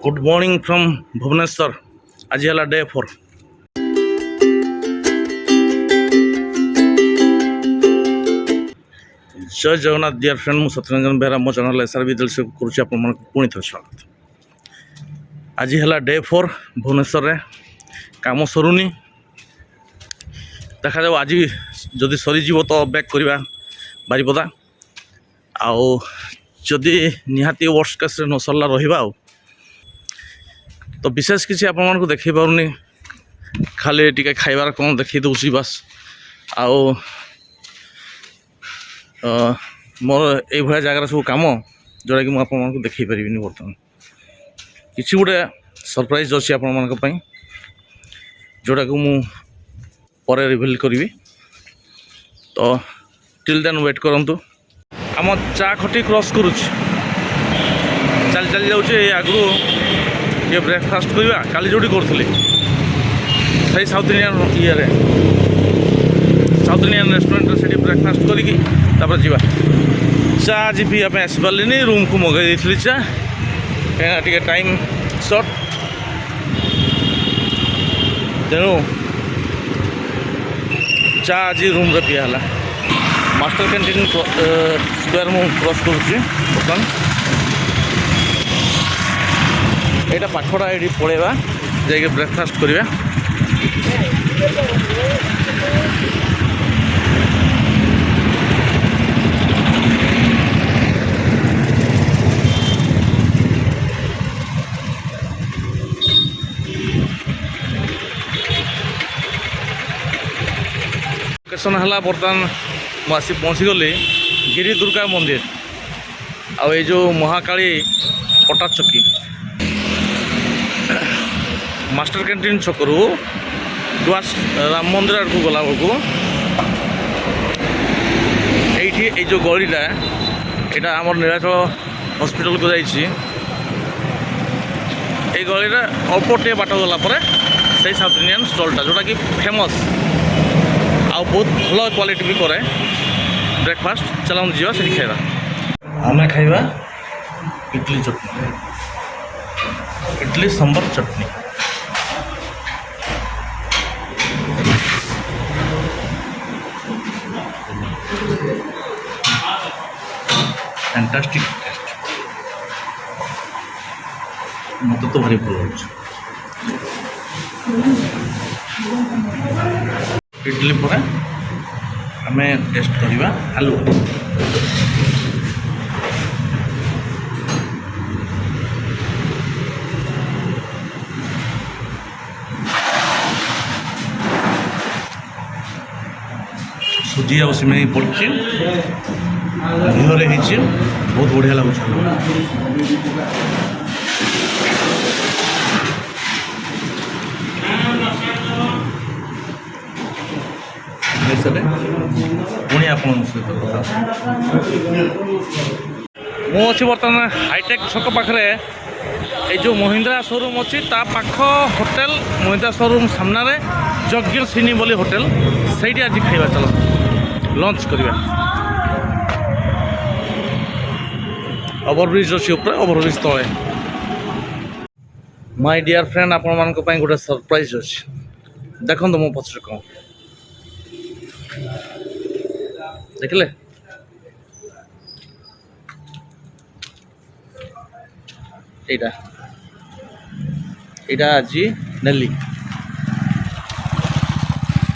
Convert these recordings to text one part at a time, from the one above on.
Good morning from Bhubaneswar. आज है day 4। जय जगन्नाथ डियर फ्रेंड, मु सत्यरंजन बेहरा मो चैनल एसआरबी दिल से करुच्ची आपण पुणी थे स्वागत। आज है डे 4 भुवनेश्वर रे काम सरुनी। देखा जाओ आज जदि सरीजीव तो बैक करवा बारिपदा आउ जदि निहाती वर्स्ट केस न सरला रहा तो विशेष किसी आपण को देखी पारुनी, खाली टिके खाइबार कौन देखी दूसरी बस। आओ मोर ये जगार सब कम जोटा कि मुझे देखी पारि बर्तमान किसी गोटे सरप्राइज अच्छी आपण जोटा को मुझे रिवील करी। तो टिल देन वेट करंतु। आम चा खटी क्रॉस करुच चल चल जाऊे आगु ये ब्रेकफास्ट करवा काली जोटी करी सही साउथ इंडियन ये साउथ इंडियन रेस्टोरेंट से ब्रेकफास्ट करी जा चा आज भी आम आस पारे रूम को मगई दी चा कहीं टाइम सर्ट तेणु चा आज रूम रे पियाला। मास्टर कैंटीन स्क्वायर मु क्रॉस करुच्ची बर्तमान यहाँ पाखड़ा ये पलैया जाइए ब्रेकफास्ट करवा। लोकेशन है बर्तमान मुझे पहुँची गली गिरी दुर्गा मंदिर आ जो महाकाली पटा चक्की मास्टर कैंटीन छकरू डुआस राम मंदिर आड़ को गला बेलू ये जो गलीटा यहाँ आम नीलाचल हॉस्पिटल को जाइए गलीटा अल्प टे बाट गला से साउथ इंडियन स्टॉलटा जोटा कि फेमस आ बहुत भल क्वालिटी भी करे ब्रेकफास्ट। चलाऊँ जा से खाइबा आम खाइबा इडली चटनी, इडली सांबर चटनी। फैंटास्टिक टेस्ट मत तो भारी भल लगे। इडली पर आम टेस्ट करवा आलू सुजी आ सिमेई पड़ी घीरे बहुत बढ़िया लगुच। पुणी आप सहित मुझे बर्तमान हाईटेक छक पाखे ये जो महिंद्रा शोरूम अच्छी पाख होटेल महिंद्रा शोरूम सामने यज्ञ सिनी बोली होटेल से आज खाइबा चलो लंच करवा। ओवरब्रिज अच्छी ओवरब्रिज तले माय डियर फ्रेंड आपण मान गोटे सरप्राइज अच्छे देखो मो पचर कौन देखले यहाँ आज नेली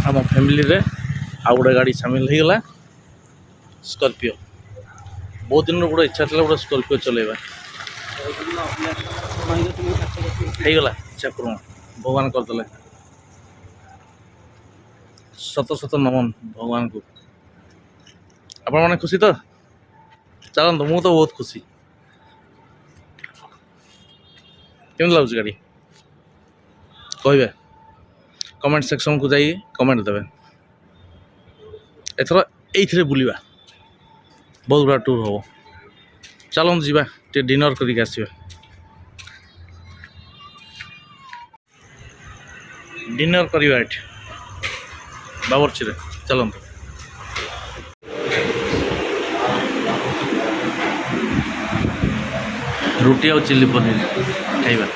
आम फैमिली रे आ गोटे गाड़ी सामिल हो गला स्कॉर्पियो। बहुत दिन गोटे इच्छा था गोटे स्कॉर्पियो चलेगा गला इच्छा पूर्ण भगवान करदे। शत शत नमन भगवान को। आपण मैंने खुशी तो चलते मु तो बहुत खुशी। केम लगुच गाड़ी कहे कमेंट सेक्शन को जाइए कमेंट देवे। एथर ये बुलवा बहुत बड़ा टूर हम चलते जीवा टे डिनर करके आसवा। डिनर करवा ये बाबरची चलते ରୁଟି ଆଉ ଚିଲି ପନିର ଖାଇବା।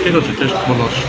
ঠিক আছে, টেস্ট ভালো আছে।